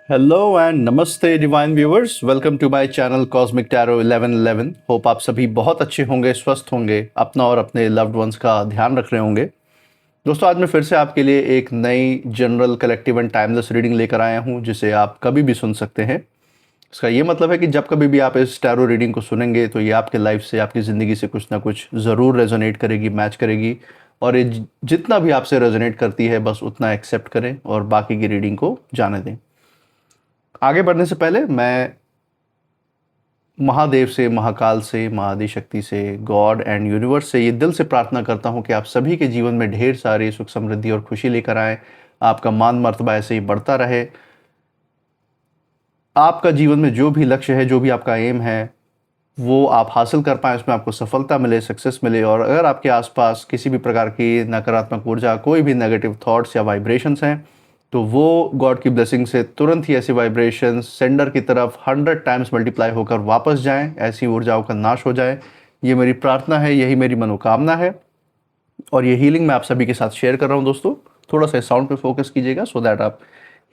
Hello and नमस्ते divine viewers, welcome to my channel cosmic tarot 1111। Hope आप सभी बहुत अच्छे होंगे, स्वस्थ होंगे, अपना और अपने लव्ड वंस का ध्यान रख रहे होंगे। दोस्तों, आज मैं फिर से आपके लिए एक नई general collective and timeless reading लेकर आया हूं, जिसे आप कभी भी सुन सकते हैं। इसका ये मतलब है कि जब कभी भी आप इस टैरो रीडिंग को सुनेंगे तो ये आपके लाइफ से, आपकी ज़िंदगी से कुछ ना कुछ ज़रूर रेजोनेट करेगी, मैच करेगी। और ये जितना भी आपसे रेजोनेट करती है, बस उतना एक्सेप्ट करें और बाकी की रीडिंग को जाने दें। आगे बढ़ने से पहले मैं महादेव से, महाकाल से, महाआदिशक्ति से, गॉड एंड यूनिवर्स से ये दिल से प्रार्थना करता हूँ कि आप सभी के जीवन में ढेर सारी सुख समृद्धि और खुशी लेकर आएँ। आपका मान मर्तबा ऐसे ही बढ़ता रहे। आपका जीवन में जो भी लक्ष्य है, जो भी आपका एम है, वो आप हासिल कर पाएँ, उसमें आपको सफलता मिले, सक्सेस मिले। और अगर आपके आसपास किसी भी प्रकार की नकारात्मक ऊर्जा, कोई भी नेगेटिव थॉट्स या वाइब्रेशंस हैं, तो वो गॉड की ब्लेसिंग से तुरंत ही ऐसे वाइब्रेशंस सेंडर की तरफ 100 टाइम्स मल्टीप्लाई होकर वापस जाएं, ऐसी ऊर्जाओं का नाश हो जाए। ये मेरी प्रार्थना है, यही मेरी मनोकामना है। और ये हीलिंग मैं आप सभी के साथ शेयर कर रहा हूँ। दोस्तों, थोड़ा सा साउंड पे फोकस कीजिएगा सो दैट आप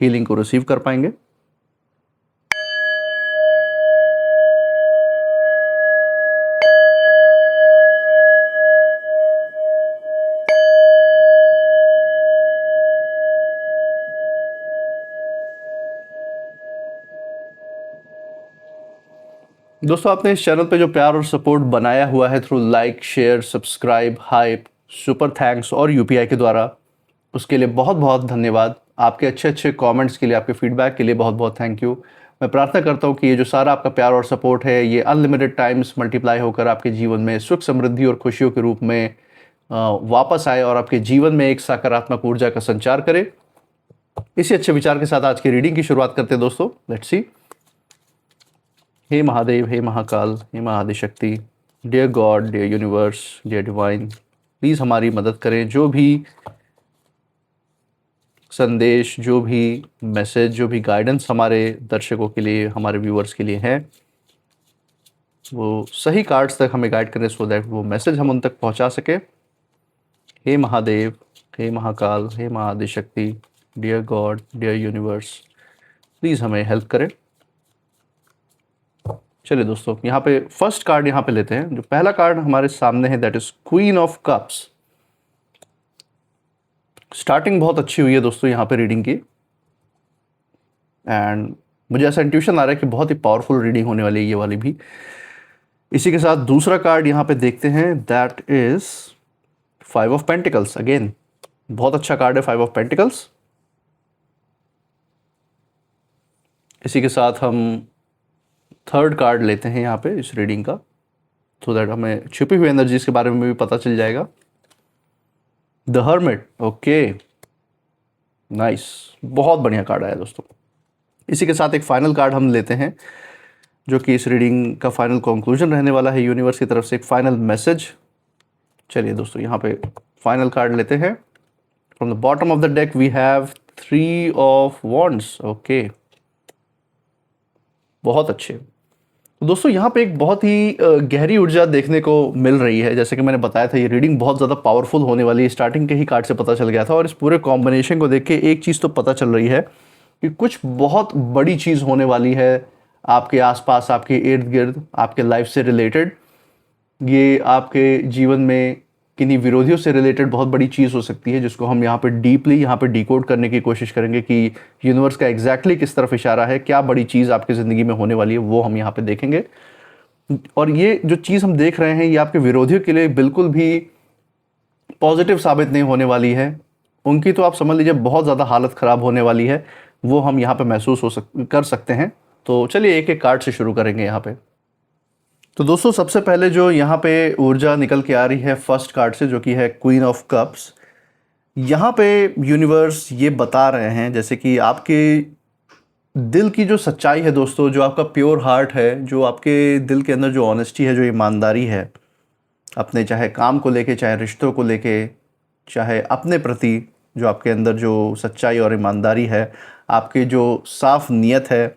हीलिंग को रिसीव कर पाएंगे। दोस्तों, आपने इस चैनल पे जो प्यार और सपोर्ट बनाया हुआ है through like, share, subscribe, hype, super thanks और यूपीआई के द्वारा, उसके लिए बहुत बहुत धन्यवाद। आपके अच्छे अच्छे कमेंट्स के लिए, आपके फीडबैक के लिए बहुत बहुत थैंक यू। मैं प्रार्थना करता हूँ कि ये जो सारा आपका प्यार और सपोर्ट है, ये अनलिमिटेड टाइम्स मल्टीप्लाई होकर आपके जीवन में सुख समृद्धि और खुशियों के रूप में वापस आए और आपके जीवन में एक सकारात्मक ऊर्जा का संचार करे। इसी अच्छे विचार के साथ आज की रीडिंग की शुरुआत करते हैं। दोस्तों, लेट्स सी। हे महादेव, हे महाकाल, हे Mahaadishakti, dear God, dear universe, dear divine, please हमारी मदद करें। जो भी संदेश, जो भी मैसेज, जो भी गाइडेंस हमारे दर्शकों के लिए, हमारे व्यूअर्स के लिए है, वो सही कार्ड्स तक हमें गाइड करें सो दैट वो मैसेज हम उन तक पहुंचा सके। हे महादेव, हे महाकाल, हे Mahaadishakti, dear God, dear universe, please हमें हेल्प करें। चलिए दोस्तों, यहाँ पे फर्स्ट कार्ड यहाँ पे लेते हैं। जो पहला कार्ड हमारे सामने है, that is queen of cups. Starting बहुत अच्छी हुई है दोस्तों यहाँ पे रीडिंग की, एंड मुझे ऐसा इंट्यूशन आ रहा है कि बहुत ही पावरफुल रीडिंग होने वाली है ये वाली भी। इसी के साथ दूसरा कार्ड यहाँ पे देखते हैं, that is 5 of pentacles. Again बहुत अच्छा कार्ड है 5 ऑफ पेंटिकल्स। इसी के साथ हम थर्ड कार्ड लेते हैं यहाँ पे इस रीडिंग का, सो दैट हमें छुपी हुई एनर्जीज के बारे में भी पता चल जाएगा। द हर्मिट, ओके, नाइस, बहुत बढ़िया कार्ड आया दोस्तों। इसी के साथ एक फाइनल कार्ड हम लेते हैं, जो कि इस रीडिंग का फाइनल कंक्लूजन रहने वाला है, यूनिवर्स की तरफ से एक फाइनल मैसेज। चलिए दोस्तों, यहाँ पे फाइनल कार्ड लेते हैं। From the bottom of the deck we have 3 of wands. Okay, बहुत अच्छे। तो दोस्तों, यहाँ पे एक बहुत ही गहरी ऊर्जा देखने को मिल रही है। जैसे कि मैंने बताया था, ये रीडिंग बहुत ज़्यादा पावरफुल होने वाली है, स्टार्टिंग के ही कार्ड से पता चल गया था। और इस पूरे कॉम्बिनेशन को देख के एक चीज़ तो पता चल रही है कि कुछ बहुत बड़ी चीज़ होने वाली है आपके आसपास, आपके इर्द गिर्द, आपके लाइफ से रिलेटेड। ये आपके जीवन में किन्हीं विरोधियों से रिलेटेड बहुत बड़ी चीज़ हो सकती है, जिसको हम यहाँ पे डीपली यहाँ पे डिकोड करने की कोशिश करेंगे कि यूनिवर्स का एग्जैक्टली किस तरफ इशारा है, क्या बड़ी चीज़ आपकी ज़िंदगी में होने वाली है, वो हम यहाँ पे देखेंगे। और ये जो चीज़ हम देख रहे हैं, ये आपके विरोधियों के लिए बिल्कुल भी पॉजिटिव साबित नहीं होने वाली है। उनकी तो आप समझ लीजिए बहुत ज़्यादा हालत ख़राब होने वाली है, वो हम यहाँ पे महसूस कर सकते हैं। तो चलिए एक एक कार्ड से शुरू करेंगे यहाँ पे। तो दोस्तों, सबसे पहले जो यहाँ पे ऊर्जा निकल के आ रही है फर्स्ट कार्ड से, जो कि है क्वीन ऑफ कप्स। यहाँ पे यूनिवर्स ये बता रहे हैं जैसे कि आपके दिल की जो सच्चाई है दोस्तों, जो आपका प्योर हार्ट है, जो आपके दिल के अंदर जो ऑनेस्टी है, जो ईमानदारी है, अपने चाहे काम को लेके, चाहे रिश्तों को लेके, चाहे अपने प्रति, जो आपके अंदर जो सच्चाई और ईमानदारी है, आपकी जो साफ नीयत है,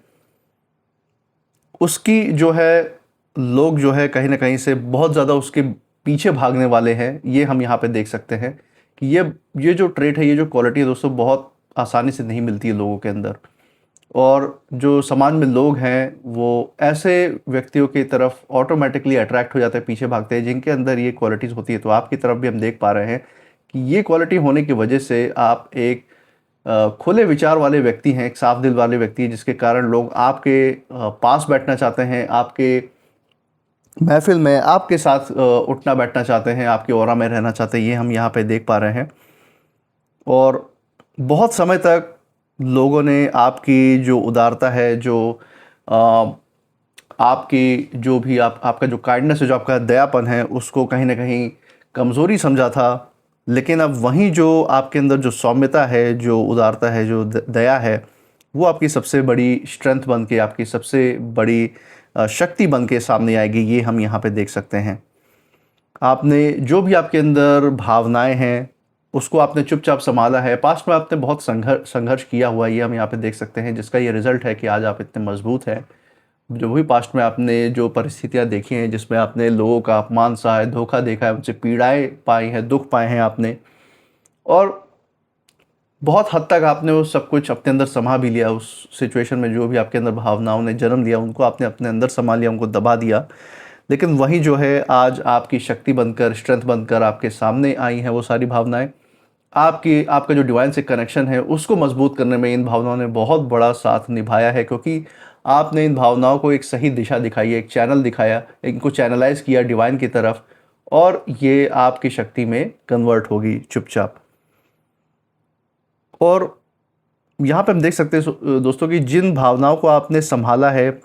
उसकी जो है लोग जो है कहीं ना कहीं से बहुत ज़्यादा उसके पीछे भागने वाले हैं। ये हम यहाँ पे देख सकते हैं कि ये जो ट्रेट है, ये जो क्वालिटी है दोस्तों, बहुत आसानी से नहीं मिलती है लोगों के अंदर। और जो समाज में लोग हैं वो ऐसे व्यक्तियों की तरफ ऑटोमेटिकली अट्रैक्ट हो जाते हैं, पीछे भागते हैं जिनके अंदर ये क्वालिटीज़ होती है। तो आपकी तरफ भी हम देख पा रहे हैं कि ये क्वालिटी होने की वजह से आप एक खुले विचार वाले व्यक्ति हैं, एक साफ दिल वाले व्यक्ति हैं, जिसके कारण लोग आपके पास बैठना चाहते हैं, आपके महफिल में आपके साथ उठना बैठना चाहते हैं, आपके ऑरा में रहना चाहते हैं। ये हम यहाँ पे देख पा रहे हैं। और बहुत समय तक लोगों ने आपकी जो उदारता है, जो अ, आपकी जो भी आपका जो काइंडनेस है, जो आपका दयापन है, उसको कहीं न कहीं कमज़ोरी समझा था। लेकिन अब वहीं जो आपके अंदर जो सौम्यता है, जो उदारता है, जो दया है, वो आपकी सबसे बड़ी स्ट्रेंथ बन के, आपकी सबसे बड़ी शक्ति बन के सामने आएगी। ये हम यहाँ पे देख सकते हैं। आपने जो भी आपके अंदर भावनाएं हैं, उसको आपने चुपचाप संभाला है। पास्ट में आपने बहुत संघर्ष किया हुआ है, ये हम यहाँ पे देख सकते हैं, जिसका ये रिजल्ट है कि आज आप इतने मजबूत हैं। जो भी पास्ट में आपने जो परिस्थितियाँ देखी हैं, जिसमें आपने लोगों का अपमान सहा है, धोखा देखा है, उनसे पीड़ाएं पाई हैं, दुख पाए हैं आपने, और बहुत हद तक आपने वो सब कुछ अपने अंदर समा भी लिया। उस सिचुएशन में जो भी आपके अंदर भावनाओं ने जन्म लिया, उनको आपने अपने अंदर समा लिया, उनको दबा दिया। लेकिन वही जो है आज आपकी शक्ति बनकर, स्ट्रेंथ बनकर आपके सामने आई हैं वो सारी भावनाएं। आपका जो डिवाइन से कनेक्शन है, उसको मजबूत करने में इन भावनाओं ने बहुत बड़ा साथ निभाया है, क्योंकि आपने इन भावनाओं को एक सही दिशा दिखाई है, एक चैनल दिखाया, इनको चैनलाइज किया डिवाइन की तरफ, और ये आपकी शक्ति में कन्वर्ट होगी चुपचाप। और यहाँ पे हम देख सकते हैं दोस्तों कि जिन भावनाओं को आपने संभाला है,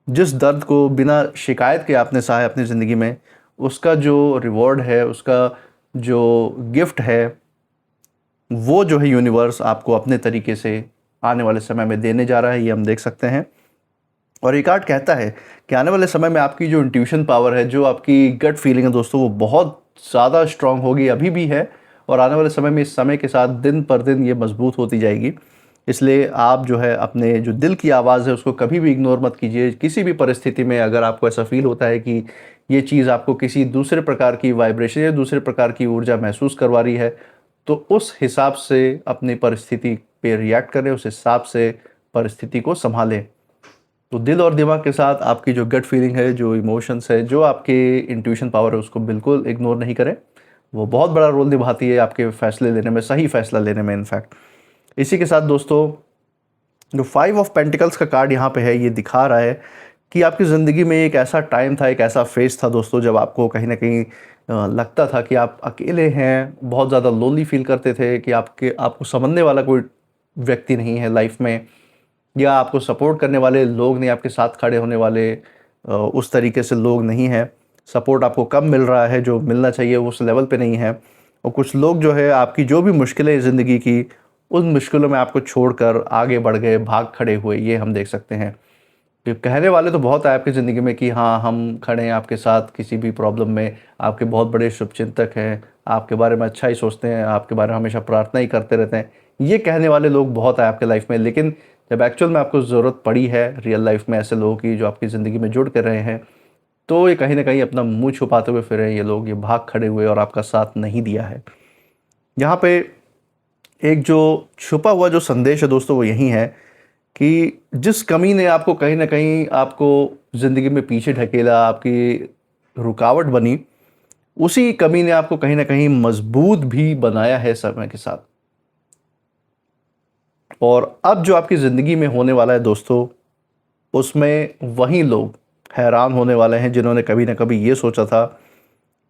जिस दर्द को बिना शिकायत के आपने सहा है अपनी ज़िंदगी में, उसका जो रिवॉर्ड है, उसका जो गिफ्ट है, वो जो है यूनिवर्स आपको अपने तरीके से आने वाले समय में देने जा रहा है। ये हम देख सकते हैं। और ये कार्ड कहता है कि आने वाले समय में आपकी जो इंट्यूशन पावर है, जो आपकी गट फीलिंग है दोस्तों, वो बहुत ज़्यादा स्ट्रांग होगी, अभी भी है, और आने वाले समय में इस समय के साथ दिन पर दिन ये मजबूत होती जाएगी। इसलिए आप जो है अपने जो दिल की आवाज़ है उसको कभी भी इग्नोर मत कीजिए। किसी भी परिस्थिति में अगर आपको ऐसा फील होता है कि ये चीज़ आपको किसी दूसरे प्रकार की वाइब्रेशन या दूसरे प्रकार की ऊर्जा महसूस करवा रही है, तो उस हिसाब से अपनी परिस्थिति पे रिएक्ट करें, उस हिसाब से परिस्थिति को संभालें। तो दिल और दिमाग के साथ आपकी जो गट फीलिंग है, जो इमोशंस है, जो आपके इंट्यूशन पावर है, उसको बिल्कुल इग्नोर नहीं करें। वो बहुत बड़ा रोल निभाती है आपके फैसले लेने में, सही फैसला लेने में इनफैक्ट। इसी के साथ दोस्तों, जो 5 ऑफ पेंटिकल्स का कार्ड यहाँ पे है, ये दिखा रहा है कि आपकी ज़िंदगी में एक ऐसा टाइम था, एक ऐसा फेज़ था दोस्तों, जब आपको कहीं न कहीं लगता था कि आप अकेले हैं, बहुत ज़्यादा लोनली फील करते थे कि आपको समझने वाला कोई व्यक्ति नहीं है लाइफ में, या आपको सपोर्ट करने वाले लोग नहीं, आपके साथ खड़े होने वाले उस तरीके से लोग नहीं हैं। सपोर्ट आपको कम मिल रहा है, जो मिलना चाहिए वो उस लेवल पे नहीं है। और कुछ लोग जो है आपकी जो भी मुश्किलें ज़िंदगी की, उन मुश्किलों में आपको छोड़कर आगे बढ़ गए, भाग खड़े हुए, ये हम देख सकते हैं। कि कहने वाले तो बहुत है आपकी ज़िंदगी में कि हाँ, हम खड़े हैं आपके साथ किसी भी प्रॉब्लम में, आपके बहुत बड़े शुभचिंतक हैं, आपके बारे में अच्छा ही सोचते हैं, आपके बारे में हमेशा प्रार्थना ही करते रहते हैं। ये कहने वाले लोग बहुत हैं आपके लाइफ में, लेकिन जब एक्चुअल में आपको ज़रूरत पड़ी है रियल लाइफ में ऐसे लोगों की जो आपकी ज़िंदगी में जुड़ कर रहे हैं, तो ये कहीं न कहीं अपना मुँह छुपाते हुए फिर रहे हैं ये लोग, ये भाग खड़े हुए और आपका साथ नहीं दिया है। यहाँ पे एक जो छुपा हुआ जो संदेश है दोस्तों, वो यही है कि जिस कमी ने आपको कहीं न कहीं आपको ज़िंदगी में पीछे ढकेला, आपकी रुकावट बनी, उसी कमी ने आपको कहीं न कहीं मजबूत भी बनाया है समय के साथ। और अब जो आपकी ज़िंदगी में होने वाला है दोस्तों, उसमें वही लोग हैरान होने वाले हैं जिन्होंने कभी न कभी ये सोचा था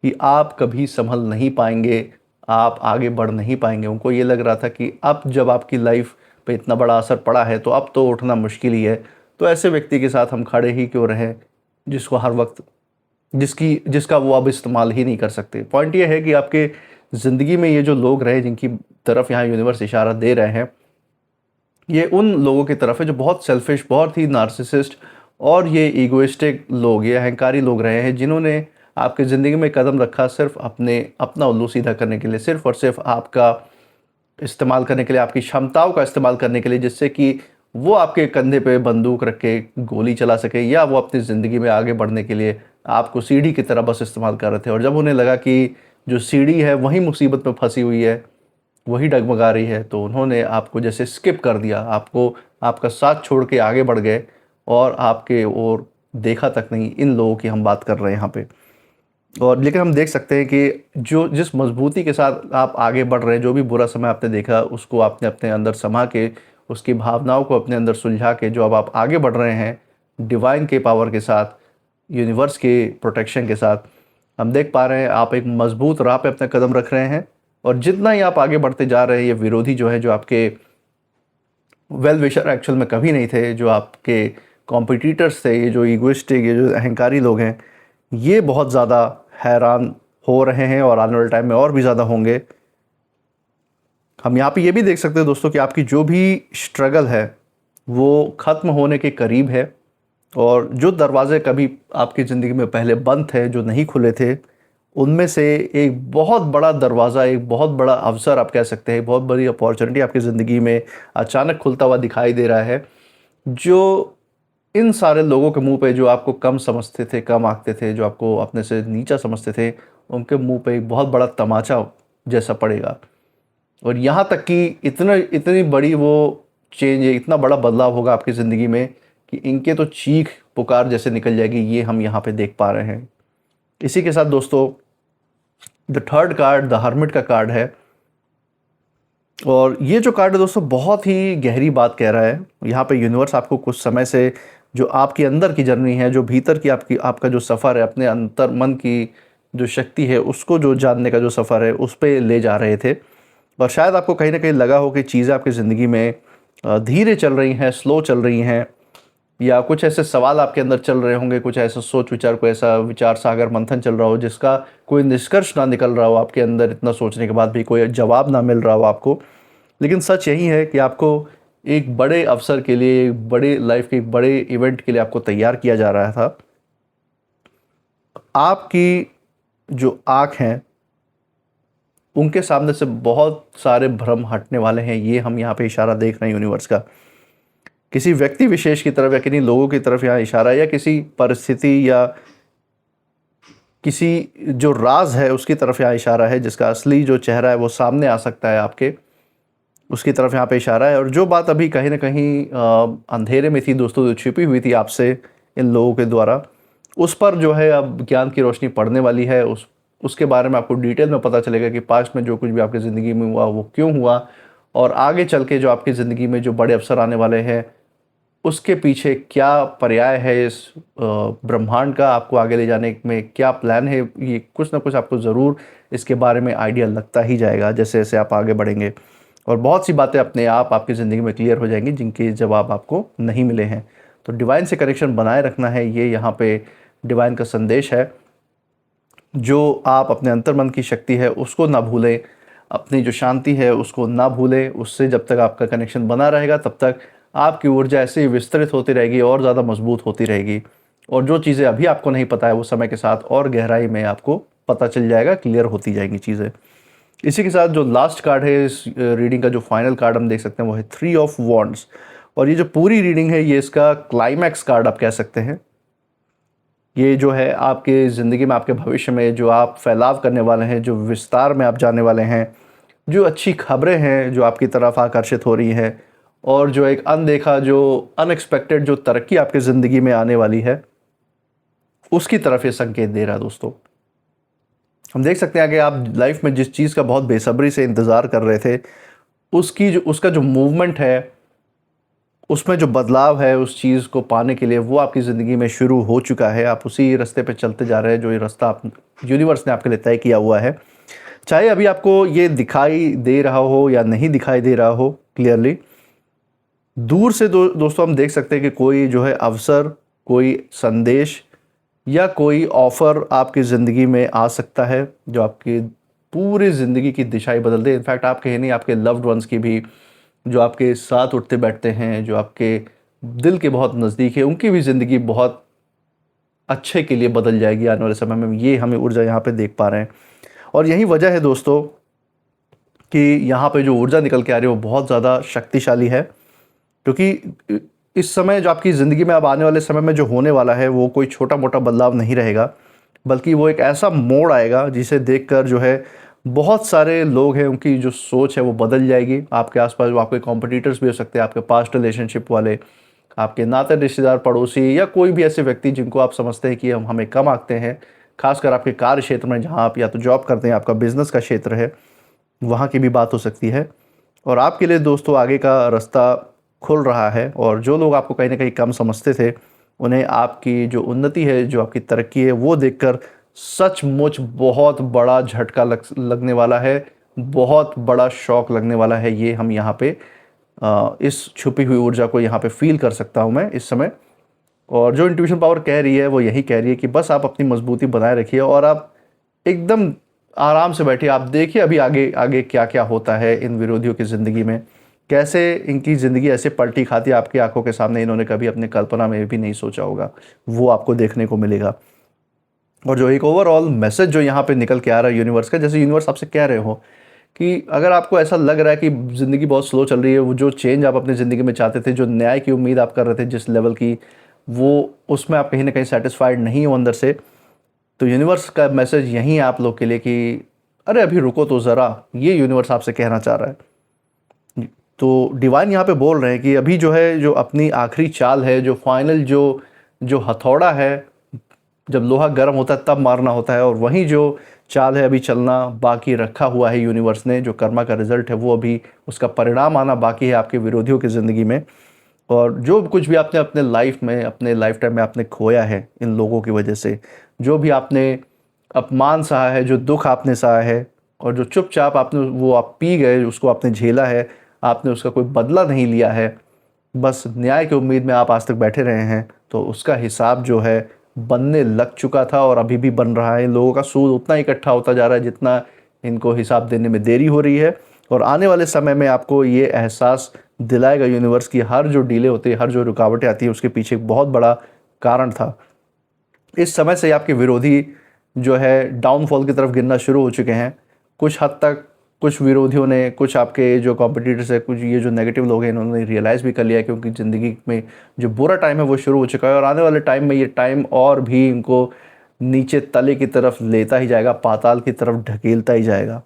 कि आप कभी संभल नहीं पाएँगे, आप आगे बढ़ नहीं पाएँगे। उनको ये लग रहा था कि अब जब आपकी लाइफ पे इतना बड़ा असर पड़ा है, तो अब तो उठना मुश्किल ही है। तो ऐसे व्यक्ति के साथ हम खड़े ही क्यों रहें, जिसको हर वक़्त जिसका वो अब इस्तेमाल ही नहीं कर सकते। पॉइंट ये है कि आपके ज़िंदगी में ये जो लोग रहे, जिनकी तरफ यहाँ यूनिवर्स इशारा दे रहे हैं, ये उन लोगों की तरफ है जो बहुत सेल्फिश, बहुत ही नार्सिसिस्ट और ये ईगोइस्टिक लोग, ये अहंकारी लोग रहे हैं, जिन्होंने आपकी ज़िंदगी में कदम रखा सिर्फ़ अपना उल्लू सीधा करने के लिए, सिर्फ़ और सिर्फ़ आपका इस्तेमाल करने के लिए, आपकी क्षमताओं का इस्तेमाल करने के लिए, जिससे कि वो आपके कंधे पे बंदूक रख के गोली चला सके, या वो अपनी ज़िंदगी में आगे बढ़ने के लिए आपको सीढ़ी की तरह बस इस्तेमाल कर रहे थे। और जब उन्हें लगा कि जो सीढ़ी है वही मुसीबत में फंसी हुई है, वही डगमगा रही है, तो उन्होंने आपको जैसे स्किप कर दिया, आपको आपका साथ छोड़ के आगे बढ़ गए और आपके और देखा तक नहीं, इन लोगों की हम बात कर रहे हैं यहाँ पे। और लेकिन हम देख सकते हैं कि जो जिस मजबूती के साथ आप आगे बढ़ रहे हैं, जो भी बुरा समय आपने देखा उसको आपने अपने अंदर समा के, उसकी भावनाओं को अपने अंदर सुलझा के जो अब आप आगे बढ़ रहे हैं डिवाइन के पावर के साथ, यूनिवर्स के प्रोटेक्शन के साथ, हम देख पा रहे हैं आप एक मजबूत राह पे अपना कदम रख रहे हैं। और जितना ही आप आगे बढ़ते जा रहे हैं, ये विरोधी जो है, जो आपके वेल विशर एक्चुअल में कभी नहीं थे, जो आपके कॉम्पिटिटर्स थे, ये जो ईगोइस्टिक, ये जो अहंकारी लोग हैं, ये बहुत ज़्यादा हैरान हो रहे हैं और आने वाले टाइम में और भी ज़्यादा होंगे। हम यहाँ पे ये भी देख सकते हैं दोस्तों कि आपकी जो भी स्ट्रगल है वो ख़त्म होने के करीब है, और जो दरवाजे कभी आपकी ज़िंदगी में पहले बंद थे, जो नहीं खुले थे, उनमें से एक बहुत बड़ा दरवाज़ा, एक बहुत बड़ा अवसर आप कह सकते हैं, बहुत बड़ी अपॉर्चुनिटी आपकी ज़िंदगी में अचानक खुलता हुआ दिखाई दे रहा है, जो इन सारे लोगों के मुंह पे, जो आपको कम समझते थे, कम आंकते थे, जो आपको अपने से नीचा समझते थे, उनके मुंह पे एक बहुत बड़ा तमाचा जैसा पड़ेगा। और यहाँ तक कि इतनी बड़ी वो चेंज है, इतना बड़ा बदलाव होगा आपकी ज़िंदगी में कि इनके तो चीख पुकार जैसे निकल जाएगी, ये हम यहाँ पे देख पा रहे हैं। इसी के साथ दोस्तों the third card the hermit का कार्ड है, और ये जो कार्ड है दोस्तों बहुत ही गहरी बात कह रहा है। यहाँ पे यूनिवर्स आपको कुछ समय से जो आपके अंदर की जर्नी है, जो भीतर की आपका जो सफ़र है, अपने अंतर मन की जो शक्ति है उसको जो जानने का जो सफ़र है, उस पर ले जा रहे थे। और शायद आपको कहीं ना कहीं लगा हो कि चीज़ें आपकी ज़िंदगी में धीरे चल रही हैं, स्लो चल रही हैं, या कुछ ऐसे सवाल आपके अंदर चल रहे होंगे, कुछ ऐसा सोच विचार, कोई ऐसा विचार सागर मंथन चल रहा हो जिसका कोई निष्कर्ष ना निकल रहा हो आपके अंदर, इतना सोचने के बाद भी कोई जवाब ना मिल रहा हो आपको। लेकिन सच यही है कि आपको एक बड़े अवसर के लिए, एक बड़े लाइफ के एक बड़े इवेंट के लिए आपको तैयार किया जा रहा था। आपकी जो आँख हैं उनके सामने से बहुत सारे भ्रम हटने वाले हैं, ये हम यहाँ पे इशारा देख रहे हैं यूनिवर्स का। किसी व्यक्ति विशेष की तरफ या किन्हीं लोगों की तरफ यहाँ इशारा, या किसी परिस्थिति या किसी जो राज है उसकी तरफ यहाँ इशारा है, जिसका असली जो चेहरा है वो सामने आ सकता है आपके, उसकी तरफ यहाँ पे इशारा है। और जो बात अभी कहीं ना कहीं अंधेरे में थी दोस्तों, जो छिपी हुई थी आपसे इन लोगों के द्वारा, उस पर जो है अब ज्ञान की रोशनी पड़ने वाली है। उसके बारे में आपको डिटेल में पता चलेगा कि पास्ट में जो कुछ भी आपकी ज़िंदगी में हुआ वो क्यों हुआ, और आगे चल के जो आपकी ज़िंदगी में जो बड़े अवसर आने वाले हैं उसके पीछे क्या पर्याय है, इस ब्रह्मांड का आपको आगे ले जाने में क्या प्लान है। ये कुछ ना कुछ आपको ज़रूर इसके बारे में आइडिया लगता ही जाएगा जैसे जैसे आप आगे बढ़ेंगे, और बहुत सी बातें अपने आप आपकी ज़िंदगी में क्लियर हो जाएंगी जिनके जवाब आपको नहीं मिले हैं। तो डिवाइन से कनेक्शन बनाए रखना है, ये यहाँ पे डिवाइन का संदेश है। जो आप अपने अंतर्मन की शक्ति है उसको ना भूलें, अपनी जो शांति है उसको ना भूलें। उससे जब तक आपका कनेक्शन बना रहेगा तब तक आपकी ऊर्जा ऐसे ही विस्तृत होती रहेगी और ज़्यादा मजबूत होती रहेगी, और जो चीज़ें अभी आपको नहीं पता है वो समय के साथ और गहराई में आपको पता चल जाएगा, क्लियर होती जाएंगी चीज़ें। इसी के साथ जो लास्ट कार्ड है इस रीडिंग का, जो फाइनल कार्ड हम देख सकते हैं वो है 3 ऑफ वॉन्ड्स, और ये जो पूरी रीडिंग है ये इसका क्लाइमैक्स कार्ड आप कह सकते हैं। ये जो है आपके ज़िंदगी में, आपके भविष्य में जो आप फैलाव करने वाले हैं, जो विस्तार में आप जाने वाले हैं, जो अच्छी खबरें हैं जो आपकी तरफ आकर्षित हो रही हैं, और जो एक अनदेखा, जो अनएक्सपेक्टेड जो तरक्की आपकी ज़िंदगी में आने वाली है, उसकी तरफ ये संकेत दे रहा है दोस्तों। हम देख सकते हैं कि आप लाइफ में जिस चीज़ का बहुत बेसब्री से इंतज़ार कर रहे थे, उसका जो मूवमेंट है, उसमें जो बदलाव है उस चीज़ को पाने के लिए, वो आपकी ज़िंदगी में शुरू हो चुका है। आप उसी रास्ते पे चलते जा रहे हैं जो ये रास्ता आप यूनिवर्स ने आपके लिए तय किया हुआ है। चाहे अभी आपको ये दिखाई दे रहा हो या नहीं दिखाई दे रहा हो क्लियरली, दूर से दोस्तों हम देख सकते हैं कि कोई जो है अवसर, कोई संदेश या कोई ऑफ़र आपकी ज़िंदगी में आ सकता है जो आपकी पूरी ज़िंदगी की दिशा ही बदल दे। इनफैक्ट आपके ही नहीं, आपके लव्ड वंस की भी, जो आपके साथ उठते बैठते हैं, जो आपके दिल के बहुत नज़दीक है, उनकी भी ज़िंदगी बहुत अच्छे के लिए बदल जाएगी आने वाले समय में। ये हमें ऊर्जा यहाँ पे देख पा रहे हैं, और यही वजह है दोस्तों कि यहाँ पे जो ऊर्जा निकल के आ रही है वो बहुत ज़्यादा शक्तिशाली है। क्योंकि इस समय जो आपकी ज़िंदगी में अब आने वाले समय में जो होने वाला है वो कोई छोटा मोटा बदलाव नहीं रहेगा, बल्कि वो एक ऐसा मोड़ आएगा जिसे देखकर जो है बहुत सारे लोग हैं उनकी जो सोच है वो बदल जाएगी आपके आसपास। वो आपके कॉम्पिटिटर्स भी हो सकते हैं, आपके पास्ट रिलेशनशिप वाले, आपके नाते रिश्तेदार, पड़ोसी, या कोई भी ऐसे व्यक्ति जिनको आप समझते हैं कि हम हमें कम आंकते हैं, खासकर आपके कार्य क्षेत्र में जहाँ आप या तो जॉब करते हैं, आपका बिजनेस का क्षेत्र है, वहाँ की भी बात हो सकती है। और आपके लिए दोस्तों आगे का रास्ता खुल रहा है, और जो लोग आपको कहीं ना कहीं कम समझते थे उन्हें आपकी जो उन्नति है, जो आपकी तरक्की है, वो देखकर सचमुच बहुत बड़ा झटका लगने वाला है, बहुत बड़ा शॉक लगने वाला है। ये हम यहाँ पे इस छुपी हुई ऊर्जा को यहाँ पे फील कर सकता हूँ मैं इस समय। और जो इंट्यूशन पावर कह रही है वो यही कह रही है कि बस आप अपनी मजबूती बनाए रखिए और आप एकदम आराम से बैठिए। आप देखिए अभी आगे आगे क्या क्या होता है इन विरोधियों की ज़िंदगी में, कैसे इनकी ज़िंदगी ऐसे पलटी खाती है आपकी आंखों के सामने, इन्होंने कभी अपने कल्पना में भी नहीं सोचा होगा, वो आपको देखने को मिलेगा। और जो एक ओवरऑल मैसेज जो यहाँ पे निकल के आ रहा है यूनिवर्स का, जैसे यूनिवर्स आपसे कह रहे हो कि अगर आपको ऐसा लग रहा है कि ज़िंदगी बहुत स्लो चल रही है, वो जो चेंज आप अपनी ज़िंदगी में चाहते थे, जो न्याय की उम्मीद आप कर रहे थे जिस लेवल की, वो उसमें आप कहीं ना कहीं सेटिस्फाइड नहीं हो अंदर से, तो यूनिवर्स का मैसेज यही है आप लोग के लिए कि अरे अभी रुको तो ज़रा, ये यूनिवर्स आपसे कहना चाह रहा है। तो डिवाइन यहाँ पे बोल रहे हैं कि अभी जो है, जो अपनी आखिरी चाल है, जो फाइनल जो जो हथौड़ा है, जब लोहा गर्म होता है तब मारना होता है, और वहीं जो चाल है अभी चलना बाकी रखा हुआ है यूनिवर्स ने। जो कर्मा का रिजल्ट है वो अभी उसका परिणाम आना बाकी है आपके विरोधियों की ज़िंदगी में। और जो कुछ भी आपने अपने लाइफ में, अपने लाइफ टाइम में आपने खोया है इन लोगों की वजह से, जो भी आपने अपमान सहा है, जो दुख आपने सहा है, और जो चुपचाप आपने वो आप पी गए, उसको आपने झेला है, आपने उसका कोई बदला नहीं लिया है, बस न्याय की उम्मीद में आप आज तक बैठे रहे हैं, तो उसका हिसाब जो है बनने लग चुका था और अभी भी बन रहा है। इन लोगों का सूद उतना इकट्ठा होता जा रहा है जितना इनको हिसाब देने में देरी हो रही है। और आने वाले समय में आपको ये एहसास दिलाएगा यूनिवर्स की हर जो डीले होती है, हर जो रुकावटें आती है, उसके पीछे एक बहुत बड़ा कारण था। इस समय से आपके विरोधी जो है डाउनफॉल की तरफ गिरना शुरू हो चुके हैं। कुछ हद तक कुछ विरोधियों ने, कुछ आपके जो कॉम्पिटिटर्स है, कुछ ये जो नेगेटिव लोग हैं, इन्होंने रियलाइज़ भी कर लिया कि उनकी ज़िंदगी में जो बुरा टाइम है वो शुरू हो चुका है, और आने वाले टाइम में ये टाइम और भी इनको नीचे तले की तरफ लेता ही जाएगा, पाताल की तरफ ढकेलता ही जाएगा।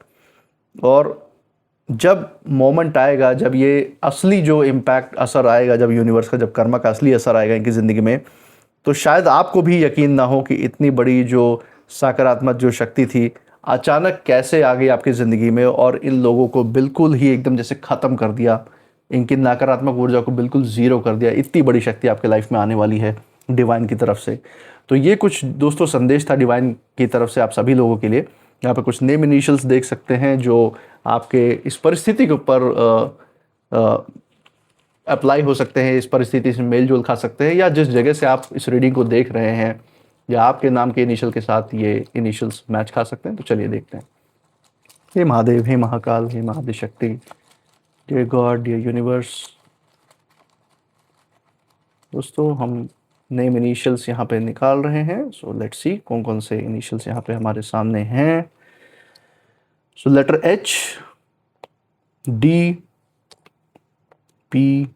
और जब मोमेंट आएगा, जब ये असली जो इम्पैक्ट असर आएगा, जब यूनिवर्स का, जब कर्मा का असली असर आएगा इनकी ज़िंदगी में, तो शायद आपको भी यकीन ना हो कि इतनी बड़ी जो सकारात्मक जो शक्ति थी अचानक कैसे आ गई आपकी ज़िंदगी में और इन लोगों को बिल्कुल ही एकदम जैसे ख़त्म कर दिया, इनकी नकारात्मक ऊर्जा को बिल्कुल ज़ीरो कर दिया। इतनी बड़ी शक्ति आपके लाइफ में आने वाली है डिवाइन की तरफ से। तो ये कुछ दोस्तों संदेश था डिवाइन की तरफ से आप सभी लोगों के लिए। यहाँ पे कुछ नेम इनिशियल्स देख सकते हैं जो आपके इस परिस्थिति के ऊपर अप्लाई हो सकते हैं, इस परिस्थिति से मेल जोल खा सकते हैं, या जिस जगह से आप इस रीडिंग को देख रहे हैं, या आपके नाम के इनिशियल के साथ ये इनिशियल्स मैच खा सकते हैं। तो चलिए देखते हैं। हे महादेव, हे महाकाल, हे महादिशक्ति, डियर गॉड, डियर यूनिवर्स। दोस्तों हम नेम इनिशियल्स यहाँ पे निकाल रहे हैं। सो लेट्स सी कौन कौन से इनिशियल्स यहाँ पे हमारे सामने हैं। सो लेटर एच, डी, पी,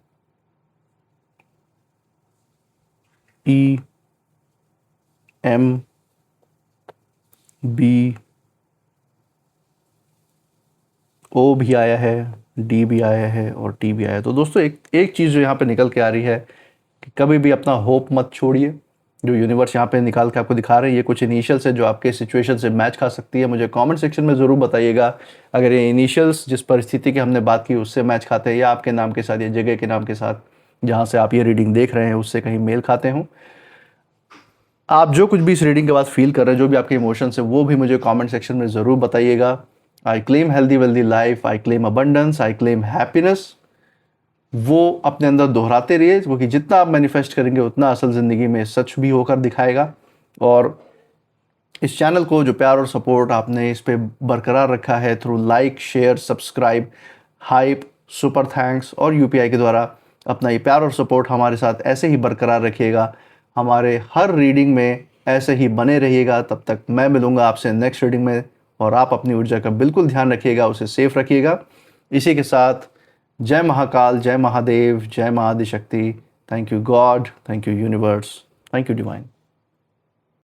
ई, एम, बी, ओ भी आया है, डी भी आया है और टी भी आया है। तो दोस्तों एक चीज़ जो यहाँ पे निकल के आ रही है कि कभी भी अपना होप मत छोड़िए। जो यूनिवर्स यहाँ पे निकाल के आपको दिखा रहे हैं, ये कुछ इनिशियल्स है जो आपके सिचुएशन से मैच खा सकती है। मुझे कमेंट सेक्शन में ज़रूर बताइएगा अगर ये इनिशियल्स जिस परिस्थिति की हमने बात की उससे मैच खाते हैं, या आपके नाम के साथ या जगह के नाम के साथ जहाँ से आप ये रीडिंग देख रहे हैं उससे कहीं मेल खाते हों। आप जो कुछ भी इस रीडिंग के बाद फील कर रहे हैं, जो भी आपके इमोशंस है, वो भी मुझे कमेंट सेक्शन में ज़रूर बताइएगा। I claim healthy wealthy life, I claim abundance, I claim happiness. वो अपने अंदर दोहराते रहिए, क्योंकि जितना आप मैनिफेस्ट करेंगे उतना असल ज़िंदगी में सच भी होकर दिखाएगा। और इस चैनल को जो प्यार और सपोर्ट आपने इस पर बरकरार रखा है through like, share, subscribe, hype, super thanks और यूपीआई के द्वारा, अपना ये प्यार और सपोर्ट हमारे साथ ऐसे ही बरकरार रखिएगा। हमारे हर रीडिंग में ऐसे ही बने रहिएगा। तब तक मैं मिलूँगा आपसे नेक्स्ट रीडिंग में, और आप अपनी ऊर्जा का बिल्कुल ध्यान रखिएगा, उसे सेफ रखिएगा। इसी के साथ जय महाकाल, जय महादेव, जय Mahadishakti. Thank you God, thank you universe, thank you divine.